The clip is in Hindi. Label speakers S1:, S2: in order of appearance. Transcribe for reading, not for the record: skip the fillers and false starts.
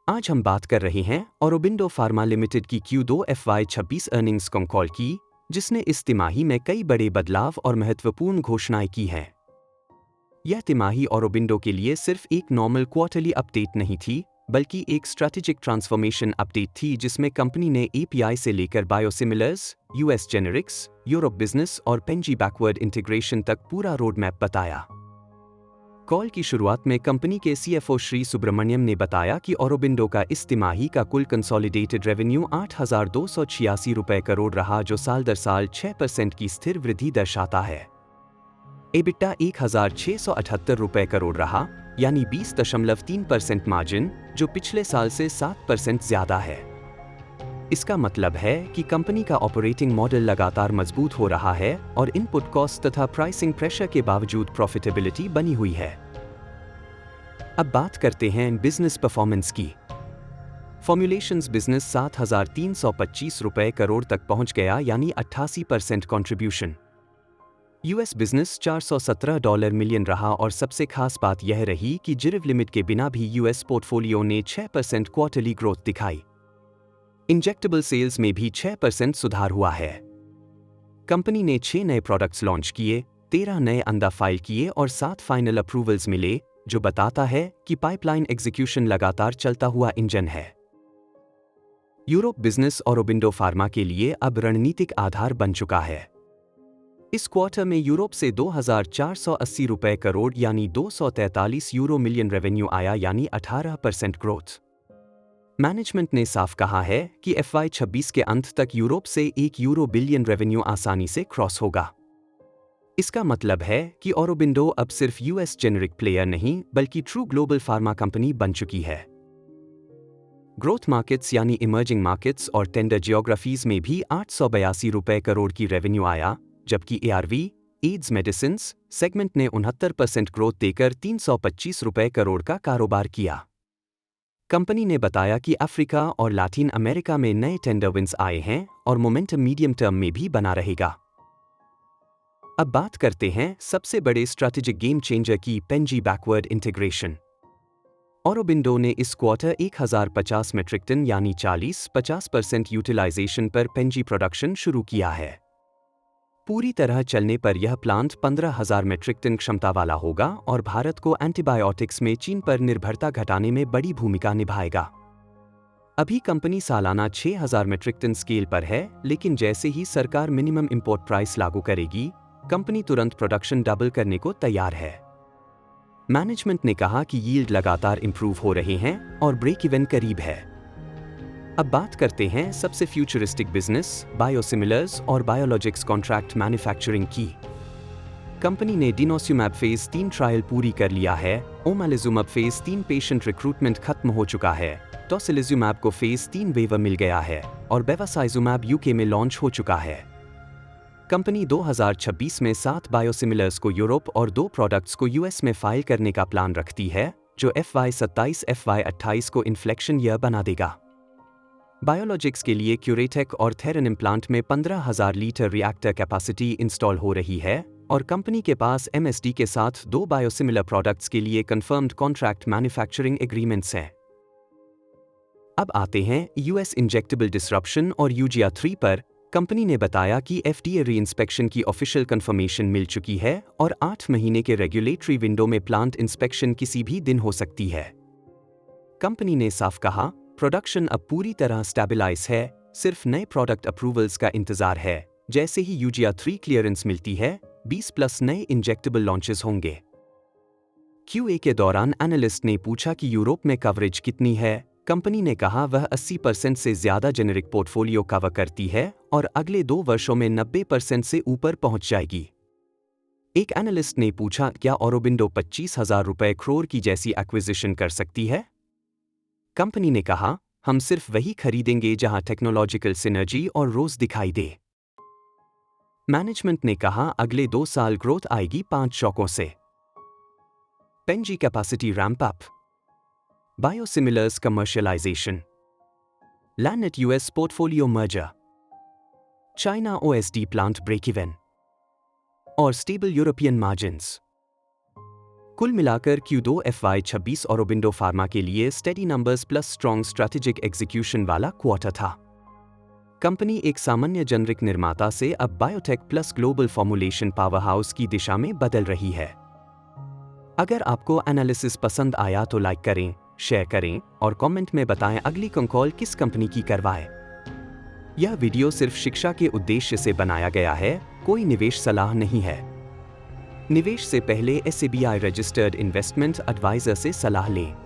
S1: आज हम बात कर रहे हैं ऑरोबिंदो फार्मा लिमिटेड की Q2 FY26 अर्निंग्स कॉल की, जिसने इस तिमाही में कई बड़े बदलाव और महत्वपूर्ण घोषणाएं की हैं। यह तिमाही ऑरोबिंदो के लिए सिर्फ एक नॉर्मल क्वार्टरली अपडेट नहीं थी, बल्कि एक स्ट्रैटेजिक ट्रांसफॉर्मेशन अपडेट थी जिसमें कंपनी ने API से लेकर biosimilars, US generics, Europe business और पेंजी बैकवर्ड इंटीग्रेशन तक पूरा रोड मैप बताया। कॉल की शुरुआत में कंपनी के CFO श्री सुब्रमण्यम ने बताया कि ऑरोबिंदो का इस तिमाही का कुल कंसोलिडेटेड रेवेन्यू 8,286 रुपए करोड़ रहा, जो साल दर साल 6% की स्थिर वृद्धि दर्शाता है। EBITDA 1,678 रुपए करोड़ रहा, यानी 20.3% मार्जिन, जो पिछले साल से 7% ज्यादा है। इसका मतलब है कि कंपनी का ऑपरेटिंग मॉडल लगातार मजबूत हो रहा है और इनपुट कॉस्ट तथा प्राइसिंग प्रेशर के बावजूद प्रॉफिटेबिलिटी बनी हुई है। अब बात करते हैं बिजनेस परफॉर्मेंस की। फॉर्मुलेशंस बिजनेस 7,325 रुपए करोड़ तक पहुंच गया, यानी 88% कंट्रीब्यूशन। US बिजनेस $417 मिलियन रहा और सबसे खास बात यह रही कि जिरव लिमिट के बिना भी US पोर्टफोलियो ने 6% क्वार्टरली ग्रोथ दिखाई। इंजेक्टेबल सेल्स में भी 6% सुधार हुआ है। कंपनी ने 6 नए प्रोडक्ट्स लॉन्च किए, 13 नए अंडा फाइल किए और 7 फाइनल अप्रूवल्स मिले, जो बताता है कि पाइपलाइन एग्जीक्यूशन लगातार चलता हुआ इंजन है। यूरोप बिजनेस ऑरोबिंदो फार्मा के लिए अब रणनीतिक आधार बन चुका है। इस क्वार्टर में यूरोप से 2,480 रुपए करोड़ यानी 243 यूरो मिलियन रेवेन्यू आया, यानी 18% ग्रोथ। मैनेजमेंट ने साफ कहा है कि FY26 के अंत तक यूरोप से €1 बिलियन रेवेन्यू आसानी से क्रॉस होगा। इसका मतलब है कि ऑरोबिंदो अब सिर्फ US जेनेरिक प्लेयर नहीं, बल्कि ट्रू ग्लोबल फार्मा कंपनी बन चुकी है। ग्रोथ मार्केट्स यानी इमर्जिंग मार्केट्स और टेंडर जियोग्राफीज में भी 882 रुपए करोड़ की रेवेन्यू आया, जबकि ARV, एड्स मेडिसिन सेगमेंट ने 69% ग्रोथ देकर 325 रुपए करोड़ का कारोबार किया। कंपनी ने बताया कि अफ्रीका और लैटिन अमेरिका में नए टेंडर विंस आए हैं और मोमेंटम मीडियम टर्म में भी बना रहेगा। अब बात करते हैं सबसे बड़े स्ट्रैटेजिक गेम चेंजर की, पेंजी बैकवर्ड इंटीग्रेशन। ऑरोबिंदो ने इस क्वार्टर 1,050 मेट्रिक टन यानी 40-50% यूटिलाइजेशन पर पेंजी प्रोडक्शन शुरू किया है। पूरी तरह चलने पर यह प्लांट 15,000 मेट्रिक टन क्षमता वाला होगा और भारत को एंटीबायोटिक्स में चीन पर निर्भरता घटाने में बड़ी भूमिका निभाएगा। अभी कंपनी सालाना 6,000 मेट्रिक टन स्केल पर है, लेकिन जैसे ही सरकार मिनिमम इंपोर्ट प्राइस लागू करेगी, कंपनी तुरंत प्रोडक्शन डबल करने को तैयार है। मैनेजमेंट ने कहा कि यील्ड लगातार इंप्रूव हो रहे हैं और ब्रेक इवन करीब है। अब बात करते हैं सबसे फ्यूचरिस्टिक बिजनेस, बायोसिमिलर्स और बायोलॉजिक्स कॉन्ट्रैक्ट मैन्युफैक्चरिंग की। कंपनी ने डिनोस्यूमैब फेज 3 ट्रायल पूरी कर लिया है, ओमालिजुमैब फेज 3 पेशेंट रिक्रूटमेंट खत्म हो चुका है, टोसिलिजुमैब को फेज 3 वेवर मिल गया है और बेवासाइजुमैब UK में लॉन्च हो चुका है। कंपनी 2026 में 7 बायोसिमिलर्स को यूरोप और 2 प्रोडक्ट्स को US में फाइल करने का प्लान रखती है, जो FY27-FY28 को इन्फ्लेक्शन ईयर बना देगा। बायोलॉजिक्स के लिए क्यूरेटेक और थेरन इम्प्लांट में 15,000 लीटर रिएक्टर कैपेसिटी इंस्टॉल हो रही है और कंपनी के पास MSD के साथ 2 बायोसिमिलर प्रोडक्ट्स के लिए कंफर्म्ड कॉन्ट्रैक्ट मैन्युफैक्चरिंग एग्रीमेंट्स हैं। अब आते हैं US इंजेक्टेबल डिसरप्शन और UGR3 पर। कंपनी ने बताया कि FDA री-इंस्पेक्शन की ऑफिशियल कंफर्मेशन मिल चुकी है और 8 महीने के रेगुलेटरी विंडो में प्लांट इंस्पेक्शन किसी भी दिन हो सकती है। कंपनी ने साफ कहा, प्रोडक्शन अब पूरी तरह स्टेबलाइज है, सिर्फ नए प्रोडक्ट अप्रूवल्स का इंतजार है। जैसे ही UGR3 क्लियरेंस मिलती है, 20+ नए इंजेक्टेबल लॉन्चेस होंगे। QA के दौरान एनालिस्ट ने पूछा कि यूरोप में कवरेज कितनी है। कंपनी ने कहा वह 80% से ज्यादा जेनेरिक पोर्टफोलियो कवर करती है और अगले 2 वर्षों में 90% से ऊपर पहुंच जाएगी। एक एनालिस्ट ने पूछा, क्या ऑरोबिंदो 25,000 रुपए करोड़ की जैसी एक्विजिशन कर सकती है? कंपनी ने कहा, हम सिर्फ वही खरीदेंगे जहां टेक्नोलॉजिकल सिनर्जी और रोज दिखाई दे। मैनेजमेंट ने कहा, अगले 2 साल ग्रोथ आएगी 5 शौकों से। Pen G capacity ramp up, biosimilars commercialisation, Lannett US portfolio merger, China OSD plant break even और स्टेबल यूरोपियन मार्जिन्स। कुल मिलाकर Q2 FY26 औरोबिंदो फार्मा के लिए steady numbers plus strong strategic execution वाला क्वार्टर था। कंपनी एक सामान्य जेनरिक निर्माता से अब biotech plus global formulation powerhouse की दिशा में बदल रही है। अगर आपको एनालिसिस पसंद आया तो लाइक करें, शेयर करें और कमेंट में बताएं अगली कॉल किस कंपनी की करवाएं। यह वीडियो सिर्फ शिक्षा के उद्देश्य से बनाया गया है, कोई निवेश सलाह नहीं है। निवेश से पहले SEBI रजिस्टर्ड इन्वेस्टमेंट एडवाइजर से सलाह लें।